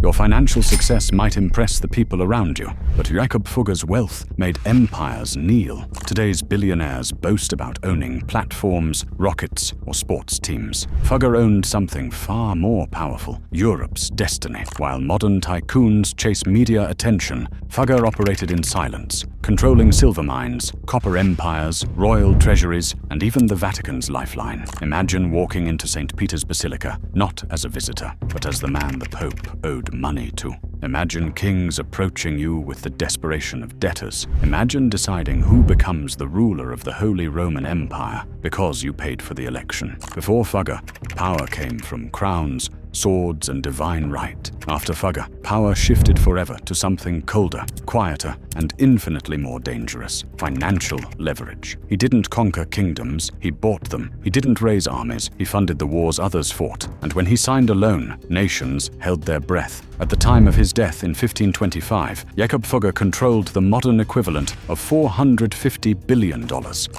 Your financial success might impress the people around you, but Jakob Fugger's wealth made empires kneel. Today's billionaires boast about owning platforms, rockets, or sports teams. Fugger owned something far more powerful, Europe's destiny. While modern tycoons chase media attention, Fugger operated in silence, controlling silver mines, copper empires, royal treasuries, and even the Vatican's lifeline. Imagine walking into St. Peter's Basilica, not as a visitor, but as the man the Pope owed money to. Imagine kings approaching you with the desperation of debtors. Imagine deciding who becomes the ruler of the Holy Roman Empire because you paid for the election. Before Fugger, power came from crowns, swords, and divine right. After Fugger, power shifted forever to something colder, quieter, and infinitely more dangerous: financial leverage. He didn't conquer kingdoms, he bought them. He didn't raise armies, he funded the wars others fought. And when he signed a loan, nations held their breath. At the time of his death in 1525, Jakob Fugger controlled the modern equivalent of $450 billion,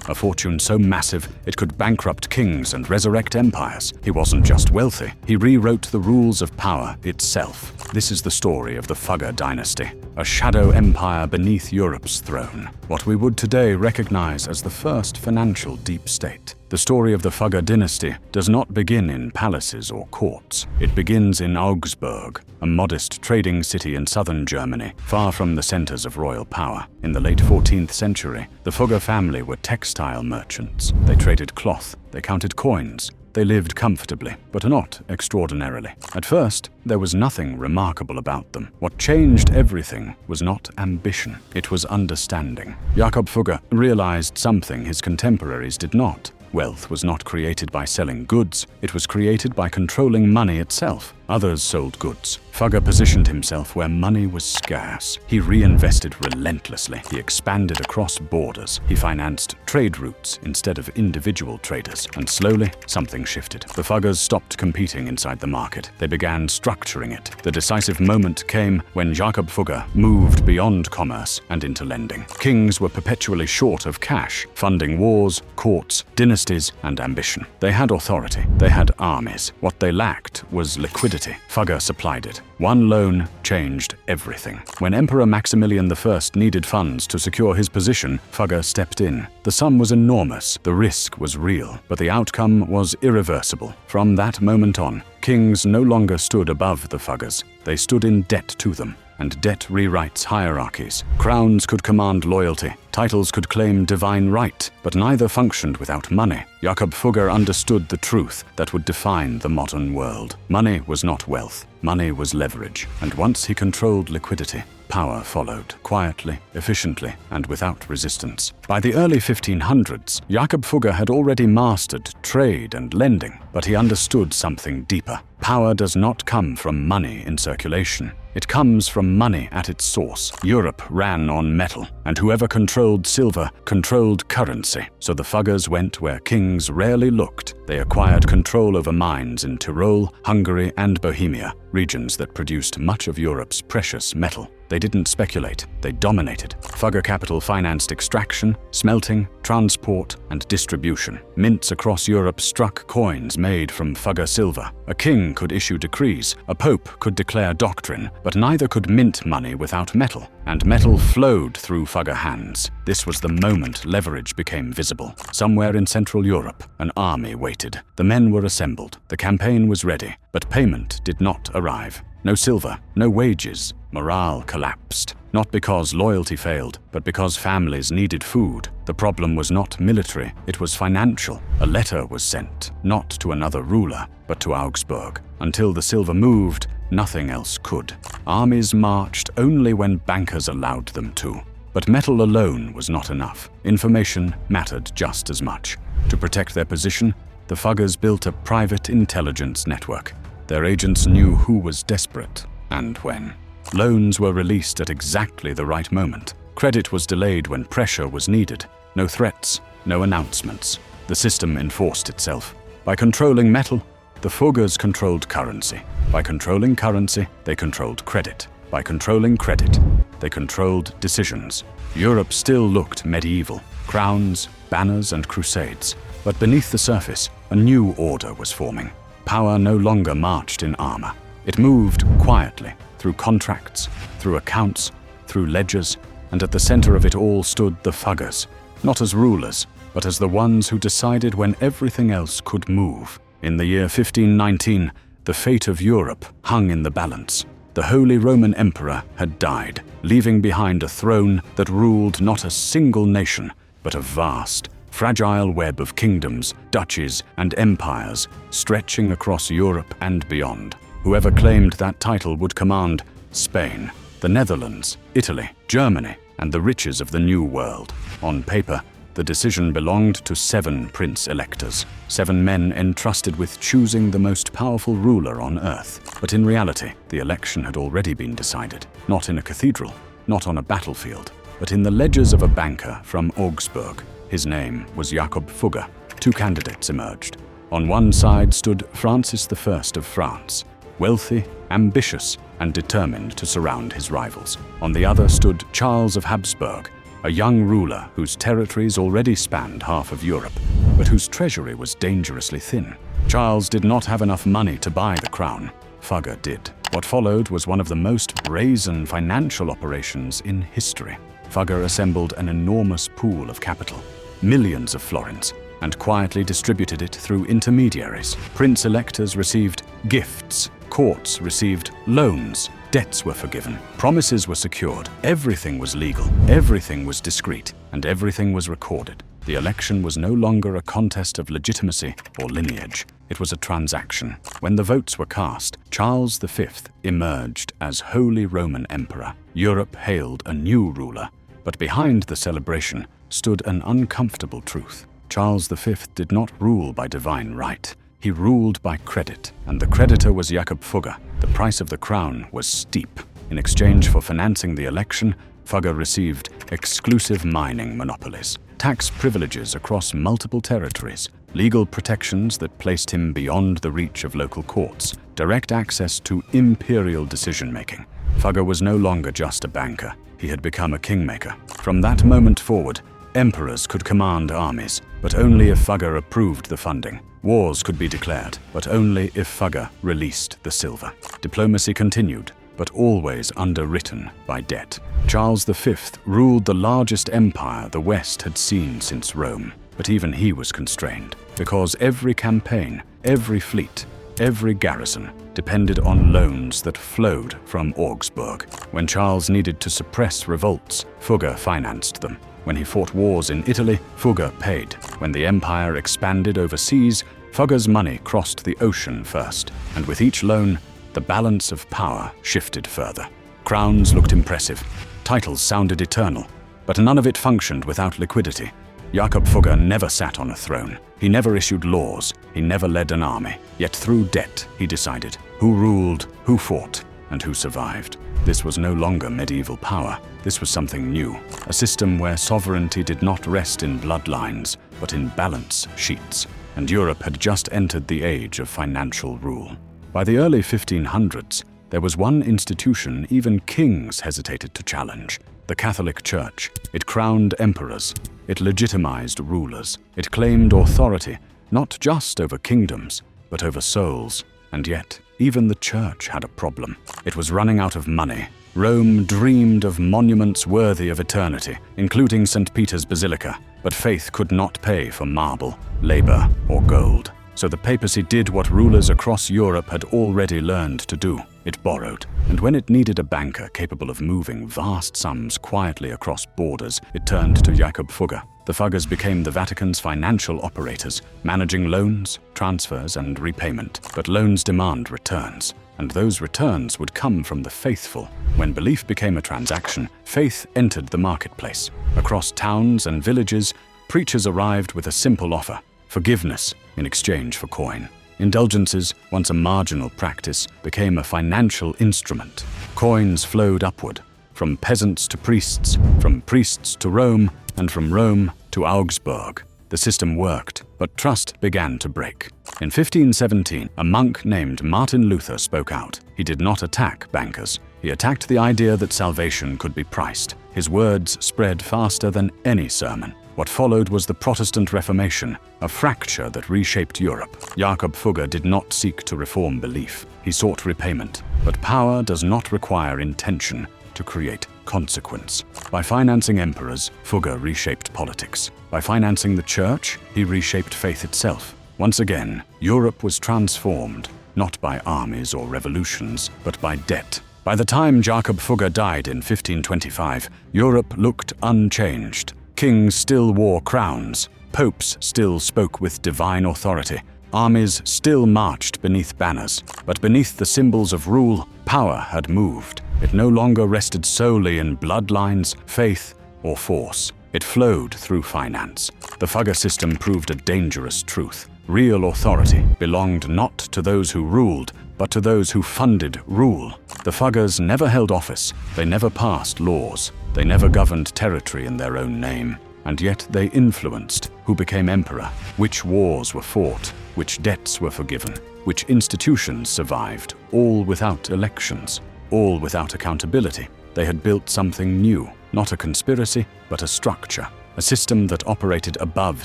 a fortune so massive it could bankrupt kings and resurrect empires. He wasn't just wealthy, he rewrote the rules of power itself. This is the story of the Fugger dynasty, a shadow empire beneath Europe's throne, what we would today recognize as the first financial deep state. The story of the Fugger dynasty does not begin in palaces or courts. It begins in Augsburg, a modest trading city in southern Germany, far from the centers of royal power. In the late 14th century, the Fugger family were textile merchants. They traded cloth, they counted coins, they lived comfortably, but not extraordinarily. At first, there was nothing remarkable about them. What changed everything was not ambition, it was understanding. Jakob Fugger realized something his contemporaries did not. Wealth was not created by selling goods, it was created by controlling money itself. Others sold goods. Fugger positioned himself where money was scarce. He reinvested relentlessly. He expanded across borders. He financed trade routes instead of individual traders. And slowly, something shifted. The Fuggers stopped competing inside the market. They began structuring it. The decisive moment came when Jakob Fugger moved beyond commerce and into lending. Kings were perpetually short of cash, funding wars, courts, dynasties, and ambition. They had authority. They had armies. What they lacked was liquidity. Fugger supplied it. One loan changed everything. When Emperor Maximilian I needed funds to secure his position, Fugger stepped in. The sum was enormous, the risk was real, but the outcome was irreversible. From that moment on, kings no longer stood above the Fuggers. They stood in debt to them. And debt rewrites hierarchies. Crowns could command loyalty, titles could claim divine right, but neither functioned without money. Jakob Fugger understood the truth that would define the modern world. Money was not wealth, money was leverage, and once he controlled liquidity, power followed, quietly, efficiently, and without resistance. By the early 1500s, Jakob Fugger had already mastered trade and lending, but he understood something deeper. Power does not come from money in circulation. It comes from money at its source. Europe ran on metal, and whoever controlled silver controlled currency. So the Fuggers went where kings rarely looked. They acquired control over mines in Tyrol, Hungary, and Bohemia, regions that produced much of Europe's precious metal. They didn't speculate, they dominated. Fugger capital financed extraction, smelting, transport, and distribution. Mints across Europe struck coins made from Fugger silver. A king could issue decrees, a pope could declare doctrine, but neither could mint money without metal, and metal flowed through Fugger hands. This was the moment leverage became visible. Somewhere in Central Europe, an army waited. The men were assembled. The campaign was ready, but payment did not arrive. No silver, no wages. Morale collapsed. Not because loyalty failed, but because families needed food. The problem was not military, it was financial. A letter was sent, not to another ruler, but to Augsburg. Until the silver moved, nothing else could. Armies marched only when bankers allowed them to. But metal alone was not enough. Information mattered just as much. To protect their position, the Fuggers built a private intelligence network. Their agents knew who was desperate and when. Loans were released at exactly the right moment. Credit was delayed when pressure was needed. No threats, no announcements. The system enforced itself. By controlling metal, the Fuggers controlled currency. By controlling currency, they controlled credit. By controlling credit, they controlled decisions. Europe still looked medieval. Crowns, banners, and crusades. But beneath the surface, a new order was forming. Power no longer marched in armor. It moved quietly, through contracts, through accounts, through ledgers, and at the center of it all stood the Fuggers, not as rulers, but as the ones who decided when everything else could move. In the year 1519, the fate of Europe hung in the balance. The Holy Roman Emperor had died, leaving behind a throne that ruled not a single nation, but a vast, fragile web of kingdoms, duchies, and empires stretching across Europe and beyond. Whoever claimed that title would command Spain, the Netherlands, Italy, Germany, and the riches of the New World. On paper, the decision belonged to 7 prince-electors, 7 men entrusted with choosing the most powerful ruler on earth. But in reality, the election had already been decided, not in a cathedral, not on a battlefield, but in the ledgers of a banker from Augsburg. His name was Jakob Fugger. 2 candidates emerged. On one side stood Francis I of France, wealthy, ambitious, and determined to surround his rivals. On the other stood Charles of Habsburg, a young ruler whose territories already spanned half of Europe, but whose treasury was dangerously thin. Charles did not have enough money to buy the crown. Fugger did. What followed was one of the most brazen financial operations in history. Fugger assembled an enormous pool of capital, millions of florins, and quietly distributed it through intermediaries. Prince-electors received gifts, courts received loans, debts were forgiven, promises were secured, everything was legal, everything was discreet, and everything was recorded. The election was no longer a contest of legitimacy or lineage. It was a transaction. When the votes were cast, Charles V emerged as Holy Roman Emperor. Europe hailed a new ruler, but behind the celebration stood an uncomfortable truth. Charles V did not rule by divine right. He ruled by credit, and the creditor was Jakob Fugger. The price of the crown was steep. In exchange for financing the election, Fugger received exclusive mining monopolies, tax privileges across multiple territories, legal protections that placed him beyond the reach of local courts, direct access to imperial decision-making. Fugger was no longer just a banker. He had become a kingmaker. From that moment forward, emperors could command armies, but only if Fugger approved the funding. Wars could be declared, but only if Fugger released the silver. Diplomacy continued, but always underwritten by debt. Charles V ruled the largest empire the West had seen since Rome, but even he was constrained, because every campaign, every fleet, every garrison depended on loans that flowed from Augsburg. When Charles needed to suppress revolts, Fugger financed them. When he fought wars in Italy, Fugger paid. When the empire expanded overseas, Fugger's money crossed the ocean first, and with each loan, the balance of power shifted further. Crowns looked impressive, titles sounded eternal, but none of it functioned without liquidity. Jakob Fugger never sat on a throne. He never issued laws. He never led an army. Yet through debt, he decided who ruled, who fought, and who survived. This was no longer medieval power. This was something new, a system where sovereignty did not rest in bloodlines, but in balance sheets. And Europe had just entered the age of financial rule. By the early 1500s, there was one institution even kings hesitated to challenge: the Catholic Church. It crowned emperors. It legitimized rulers. It claimed authority, not just over kingdoms, but over souls. And yet, even the church had a problem. It was running out of money. Rome dreamed of monuments worthy of eternity, including St. Peter's Basilica, but faith could not pay for marble, labor, or gold. So the papacy did what rulers across Europe had already learned to do. It borrowed, and when it needed a banker capable of moving vast sums quietly across borders, it turned to Jakob Fugger. The Fuggers became the Vatican's financial operators, managing loans, transfers, and repayment. But loans demand returns, and those returns would come from the faithful. When belief became a transaction, faith entered the marketplace. Across towns and villages, preachers arrived with a simple offer: forgiveness in exchange for coin. Indulgences, once a marginal practice, became a financial instrument. Coins flowed upward, from peasants to priests, from priests to Rome, and from Rome to Augsburg. The system worked, but trust began to break. In 1517, a monk named Martin Luther spoke out. He did not attack bankers. He attacked the idea that salvation could be priced. His words spread faster than any sermon. What followed was the Protestant Reformation, a fracture that reshaped Europe. Jakob Fugger did not seek to reform belief. He sought repayment. But power does not require intention to create consequence. By financing emperors, Fugger reshaped politics. By financing the church, he reshaped faith itself. Once again, Europe was transformed, not by armies or revolutions, but by debt. By the time Jakob Fugger died in 1525, Europe looked unchanged. Kings still wore crowns, popes still spoke with divine authority, armies still marched beneath banners, but beneath the symbols of rule, power had moved. It no longer rested solely in bloodlines, faith, or force. It flowed through finance. The Fugger system proved a dangerous truth. Real authority belonged not to those who ruled, but to those who funded rule. The Fuggers never held office, they never passed laws, they never governed territory in their own name, and yet they influenced who became emperor, which wars were fought, which debts were forgiven, which institutions survived, all without elections, all without accountability. They had built something new, not a conspiracy, but a structure, a system that operated above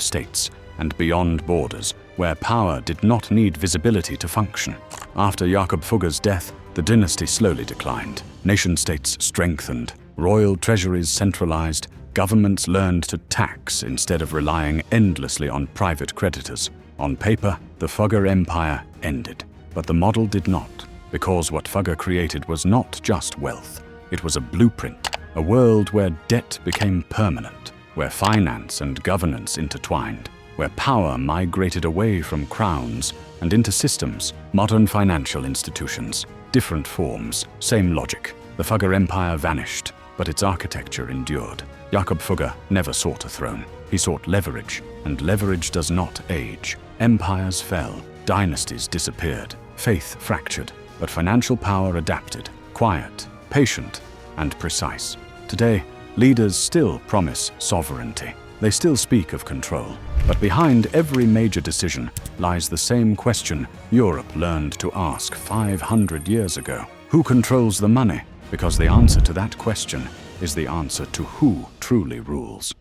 states and beyond borders, where power did not need visibility to function. After Jakob Fugger's death, the dynasty slowly declined. Nation-states strengthened, royal treasuries centralized, governments learned to tax instead of relying endlessly on private creditors. On paper, the Fugger Empire ended, but the model did not, because what Fugger created was not just wealth. It was a blueprint, a world where debt became permanent, where finance and governance intertwined, where power migrated away from crowns and into systems, modern financial institutions, different forms, same logic. The Fugger Empire vanished, but its architecture endured. Jakob Fugger never sought a throne. He sought leverage, and leverage does not age. Empires fell, dynasties disappeared, faith fractured, but financial power adapted, quiet, patient, and precise. Today, leaders still promise sovereignty. They still speak of control. But behind every major decision lies the same question Europe learned to ask 500 years ago. Who controls the money? Because the answer to that question is the answer to who truly rules.